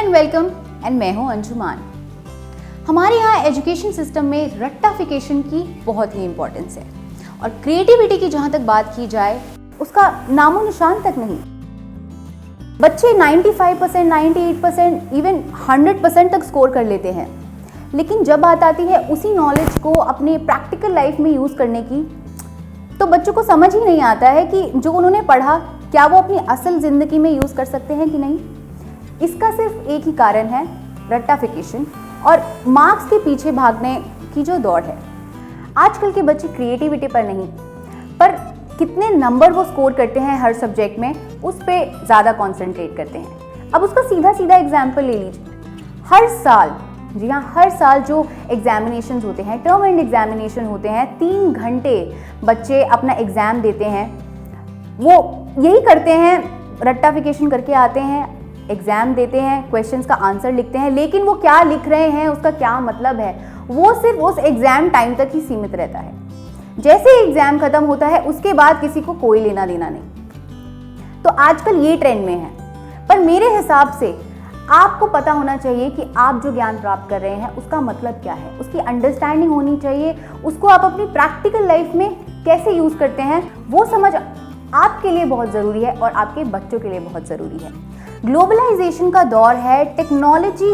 And welcome and मैं हूं अंजुमान। हमारे यहाँ एजुकेशन सिस्टम में रट्टाफिकेशन की बहुत ही इंपॉर्टेंस है और क्रिएटिविटी की जहाँ तक बात की जाए उसका नामो निशान तक नहीं। बच्चे 95%, 98%, इवन 100% तक स्कोर कर लेते हैं, लेकिन जब बात आती है उसी नॉलेज को अपने प्रैक्टिकल लाइफ में यूज़ करने की तो बच्चों को समझ ही नहीं आता है कि जो उन्होंने पढ़ा क्या वो अपनी असल ज़िंदगी में यूज़ कर सकते हैं कि नहीं। इसका सिर्फ एक ही कारण है, रट्टाफिकेशन और मार्क्स के पीछे भागने की जो दौड़ है। आजकल के बच्चे क्रिएटिविटी पर नहीं, पर कितने नंबर वो स्कोर करते हैं हर सब्जेक्ट में उस पर ज़्यादा कॉन्सेंट्रेट करते हैं। अब उसका सीधा सीधा एग्जाम्पल ले लीजिए। हर साल, जी हाँ, हर साल जो एग्जामिनेशन होते हैं, टर्म एंड एग्जामिनेशन होते हैं, 3 घंटे बच्चे अपना एग्ज़ाम देते हैं। वो यही करते हैं, रट्टाफिकेशन करके आते हैं, एग्ज़ाम देते हैं, क्वेश्चंस का आंसर लिखते हैं, लेकिन वो क्या लिख रहे हैं, उसका क्या मतलब है, वो सिर्फ उस एग्ज़ाम टाइम तक ही सीमित रहता है। जैसे ही एग्ज़ाम ख़त्म होता है उसके बाद किसी को कोई लेना देना नहीं। तो आजकल ये ट्रेंड में है, पर मेरे हिसाब से आपको पता होना चाहिए कि आप जो ज्ञान प्राप्त कर रहे हैं उसका मतलब क्या है, उसकी अंडरस्टैंडिंग होनी चाहिए, उसको आप अपनी प्रैक्टिकल लाइफ में कैसे यूज़ करते हैं वो समझ आपके लिए बहुत ज़रूरी है और आपके बच्चों के लिए बहुत ज़रूरी है। ग्लोबलाइजेशन का दौर है, टेक्नोलॉजी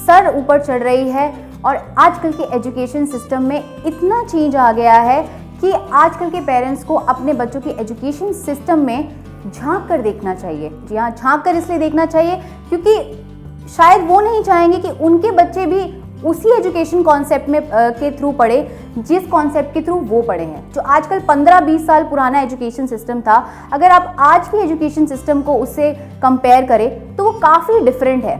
सर ऊपर चढ़ रही है और आजकल के एजुकेशन सिस्टम में इतना चेंज आ गया है कि आजकल के पेरेंट्स को अपने बच्चों के एजुकेशन सिस्टम में झांक कर देखना चाहिए। जी हाँ, झांक कर इसलिए देखना चाहिए क्योंकि शायद वो नहीं चाहेंगे कि उनके बच्चे भी उसी एजुकेशन कॉन्सेप्ट में के थ्रू पढ़े जिस कॉन्सेप्ट के थ्रू वो पढ़े हैं। जो आजकल 15-20 साल पुराना एजुकेशन सिस्टम था, अगर आप आज के एजुकेशन सिस्टम को उससे कंपेयर करें तो वो काफ़ी डिफरेंट है।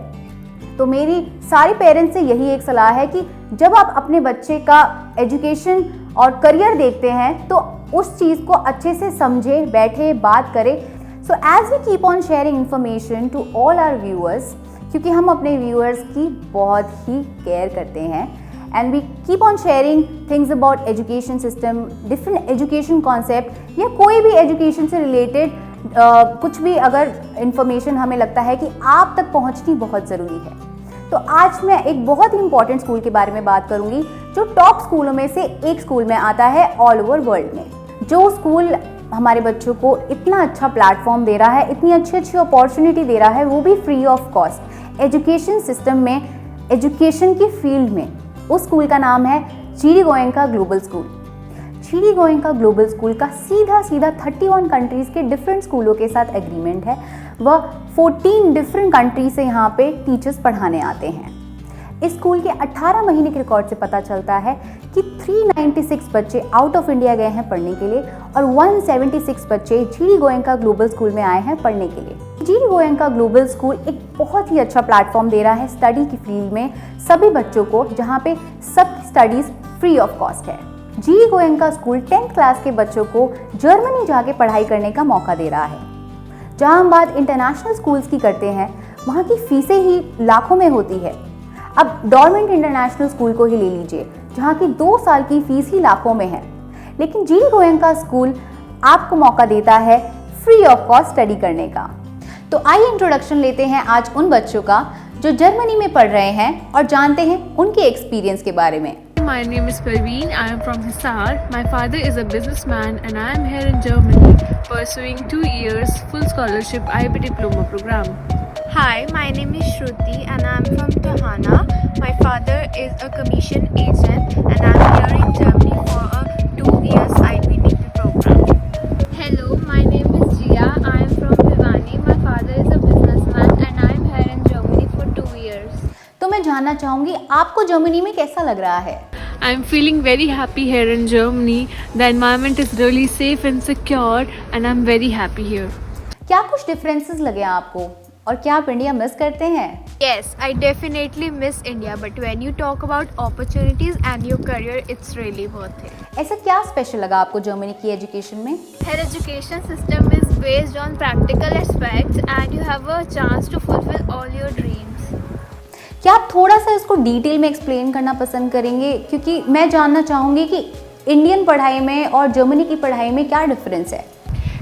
तो मेरी सारे पेरेंट्स से यही एक सलाह है कि जब आप अपने बच्चे का एजुकेशन और करियर देखते हैं तो उस चीज़ को अच्छे से समझें, बैठे, बात करें। So as we keep on sharing information to all our viewers, क्योंकि हम अपने व्यूअर्स की बहुत ही केयर करते हैं, and we keep on sharing things about education system, different education concept या कोई भी एजुकेशन से रिलेटेड कुछ भी अगर इंफॉर्मेशन हमें लगता है कि आप तक पहुंचनी बहुत ज़रूरी है। तो आज मैं एक बहुत ही इंपॉर्टेंट स्कूल के बारे में बात करूंगी जो टॉप स्कूलों में से एक स्कूल में आता है ऑल ओवर वर्ल्ड में। जो स्कूल हमारे बच्चों को इतना अच्छा प्लेटफॉर्म दे रहा है, इतनी अच्छी अच्छी अपॉर्चुनिटी दे रहा है, वो भी free of cost education system में, एजुकेशन की फील्ड में। उस स्कूल का नाम है GD Goenka global school. GD Goenka global school का सीधा 31 कंट्रीज़ के डिफरेंट स्कूलों के साथ एग्रीमेंट है। वह 14 डिफरेंट कंट्री से यहाँ पे टीचर्स पढ़ाने आते हैं। इस स्कूल के 18 महीने के रिकॉर्ड से पता चलता है कि 396 बच्चे आउट ऑफ इंडिया गए हैं पढ़ने के लिए और 176 बच्चे जीडी गोयनका ग्लोबल स्कूल में आए हैं पढ़ने के लिए। जीडी गोयनका ग्लोबल स्कूल एक बहुत ही अच्छा प्लेटफॉर्म दे रहा है स्टडी की फील्ड में सभी बच्चों को, जहाँ पे सब स्टडीज़ फ्री ऑफ कॉस्ट है। GD Goenka school 10th class के बच्चों को जर्मनी जाके पढ़ाई करने का मौका दे रहा है। जहाँ हम बात इंटरनेशनल स्कूल्स की करते हैं, वहाँ की फीसें ही लाखों में होती है। अब डॉर्मेंट इंटरनेशनल स्कूल को ही ले लीजिए, जहाँ की 2 साल की फीस ही लाखों में है, लेकिन जीडी गोयनका स्कूल आपको मौका देता है फ्री ऑफ कॉस्ट स्टडी करने का। तो आइए इंट्रोडक्शन लेते हैं आज उन बच्चों का जो जर्मनी में पढ़ रहे हैं और जानते हैं उनके एक्सपीरियंस के बारे में। My name is Parveen. I am from Hisar. My father is a businessman and I am here in Germany pursuing 2 years full scholarship IB diploma program. Hi, my name is Shruti and I am from Tohana. My father is a commission agent and I am here in Germany for a 2 years IB program. Hello, my name is Jia. I am from Bhiwani. My father is a businessman and I am here in Germany for 2 years. तो मैं जानना चाहूँगी आपको Germany में कैसा लग रहा है? I am feeling very happy here in Germany. The environment is really safe and secure and I am very happy here. क्या कुछ डिफरेंसेस लगे आपको और क्या आप इंडिया मिस करते हैं? Yes, I definitely miss India, but when you talk about opportunities and your career, it's really worth it. ऐसा क्या स्पेशल लगा आपको जर्मनी की एजुकेशन में? Her education system is based on practical aspects and you have a chance to fulfill all your dreams. क्या आप थोड़ा सा इसको डिटेल में एक्सप्लेन करना पसंद करेंगे, क्योंकि मैं जानना चाहूँगी कि इंडियन पढ़ाई में और जर्मनी की पढ़ाई में क्या डिफरेंस है?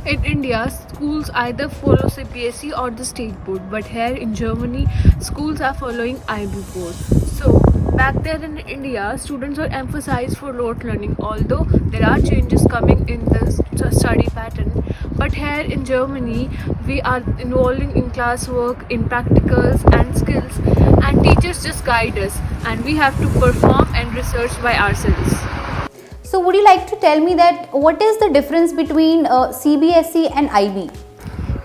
In India, schools either follow CBSE or the state board, but here in Germany, schools are following IB board. So back there in India, students are emphasized for rote learning, although there are changes coming in the study pattern. But here in Germany, we are involving in classwork, in practicals and skills, and teachers just guide us, and we have to perform and research by ourselves. So would you like to tell me that what is the difference between CBSE and IB?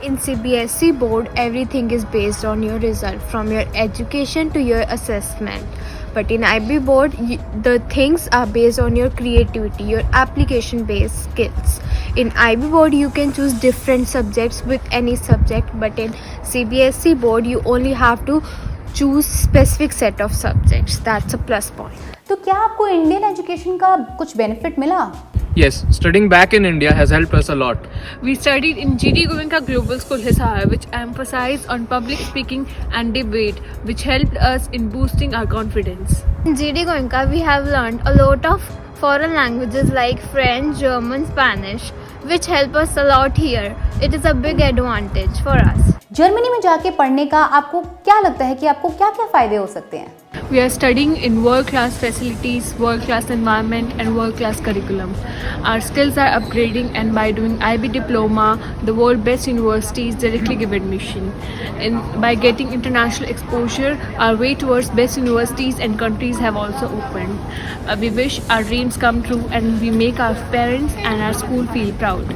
In CBSE board, everything is based on your result, from your education to your assessment. But in IB board, the things are based on your creativity, your application based skills. In IB board, you can choose different subjects with any subject, but in CBSE board, you only have to choose specific set of subjects. That's a plus point. तो क्या आपको Indian education का कुछ benefit मिला? Yes, studying back in India has helped us a lot. We studied in GD Goenka Global School Hisar, which emphasized on public speaking and debate, which helped us in boosting our confidence. In GD Goenka, we have learned a lot of foreign languages like French, German, Spanish, which help us a lot here. It is a big advantage for us. Germany में जाके पढ़ने का आपको क्या लगता है कि आपको क्या-क्या फायदे हो सकते हैं? We are studying in world-class facilities, world-class environment and world-class curriculum. Our skills are upgrading, and by doing IB diploma, the world best universities directly give admission. And by getting international exposure, our way towards best universities and countries have also opened. We wish our dreams come true and we make our parents and our school feel proud.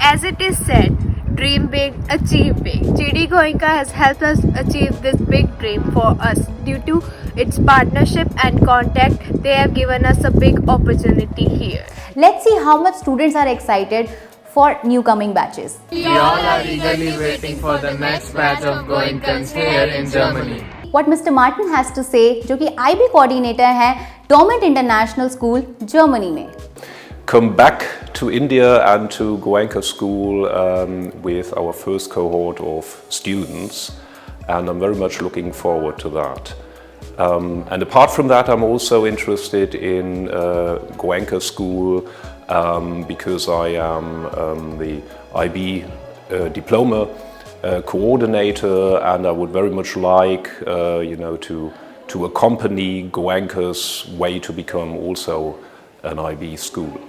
As it is said, dream big, achieve big. GD Goenka has helped us achieve this big dream for us. Due to its partnership and contact, they have given us a big opportunity here. Let's see how much students are excited for new coming batches. We all are eagerly waiting for the next batch of Goenkans here in Germany. What Mr. Martin has to say, जो कि IB coordinator हैं Dorment International School, Germany में. Come back to India and to Goenka School with our first cohort of students, and I'm very much looking forward to that. And apart from that, I'm also interested in Goenka School because I am the IB diploma coordinator, and I would very much like to accompany Goenka's way to become also an IB school.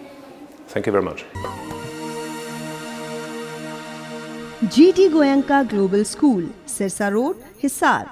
Thank you very much. GD Goenka Global School, Sirsa Road, Hisar.